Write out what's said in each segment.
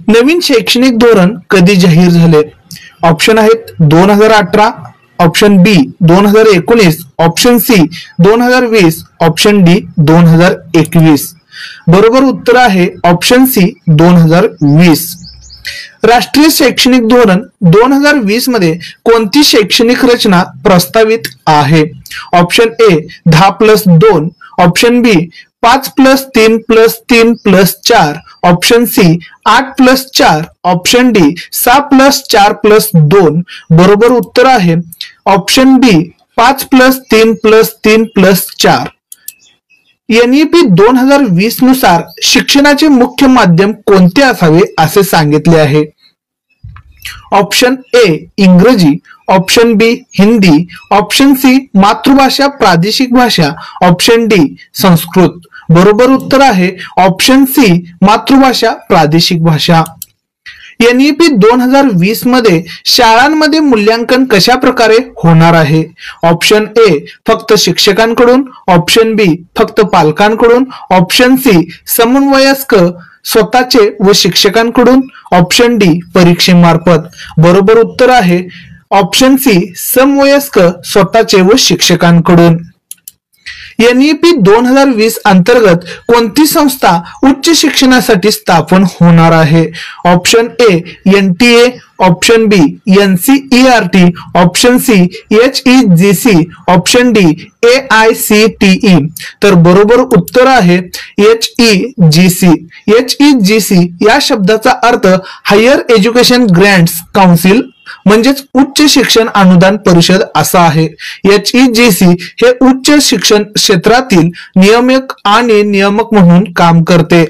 नवीन शैक्षणिक धोरण कधी जाहीर झाले? ऑप्शन आहेत 2018, ऑप्शन बी 2019, ऑप्शन सी 2020, ऑप्शन डी 2021. बरोबर उत्तर आहे ऑप्शन सी 2020. राष्ट्रीय शैक्षणिक धोरण 2020 मध्ये कोणती शैक्षणिक रचना प्रस्तावित आहे? Option A 10+2, option B 5+3+3+4, option C 8+4, option D 6+4+2. बरोबर उत्तर आहे ऑप्शन बी 5+3+3+4. NEP 2020 नुसार शिक्षणाचे मुख्य माध्यम कोणते असावे असे सांगितले आहे? ऑप्शन ए इंग्रजी, ऑप्शन बी हिंदी, ऑप्शन सी मातृभाषा प्रादेशिक भाषा, ऑप्शन डी संस्कृत. बरोबर उत्तर आहे ऑप्शन सी मातृभाषा प्रादेशिक भाषा. NEP 2020 मध्ये शाळांमध्ये मूल्यांकन कशा प्रकारे होणार आहे? ऑप्शन ए फक्त शिक्षकांकडून, ऑप्शन बी फक्त पालकांकडून, ऑप्शन सी समवयस्क स्वतःचे व शिक्षकांकडून, ऑप्शन डी परीक्षेमार्फत. बरोबर उत्तर आहे ऑप्शन सी समवयस्क स्वतःचे व शिक्षकांकडून. NEP 2020 अंतर्गत कोणती संस्था उच्च शिक्षणासाठी स्थापन होणार आहे? Option A NTA, option B NCERT, option C HEGC, option D AICTE. तर बरोबर उत्तर आहे HEGC. HEGC या शब्दाचा अर्थ हायर एज्युकेशन ग्रँट्स काउन्सिल म्हणजेच उच्च शिक्षण अनुदान परिषद असा आहे. HEGC हे उच्च शिक्षण क्षेत्रातील नियामक आणि नियामक म्हणून काम करते.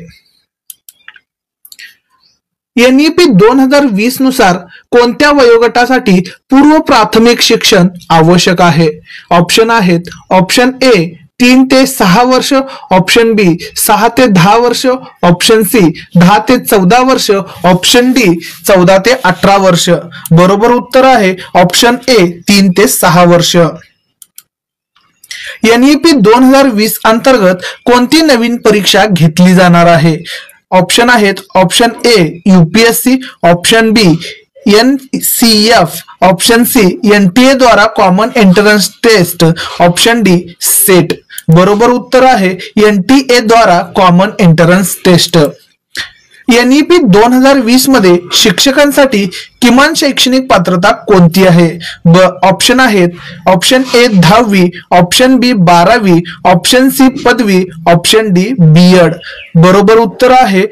NEP 2020 नुसार कोणत्या वयोगटासाठी पूर्व प्राथमिक शिक्षण आवश्यक आहे? ऑप्शन आहेत ऑप्शन ए 3 ते 6 वर्ष, ऑप्शन बी 6 ते 10 वर्ष, ऑप्शन सी 10 ते 14 वर्ष, ऑप्शन डी 14 ते 18 वर्ष. बरोबर उत्तर आहे ऑप्शन ए 3 ते 6 वर्ष. NEP 2020 अंतर्गत कोणती नवीन परीक्षा घेतली जाणार आहे? ऑप्शन आहेत option A UPSC, option B NCF, option C NTA द्वारा common entrance test, option D CET. बरोबर उत्तर आहे NTA द्वारा कॉमन एंट्रन्स टेस्ट. NEP 2020 मध्ये शिक्षकांसाठी किमान शैक्षणिक पात्रता कोणती आहे? ऑप्शन आहेत ऑप्शन ए 10वी, ऑप्शन बी 12वी, ऑप्शन सी पदवी, ऑप्शन डी B.Ed. बरोबर उत्तर आहे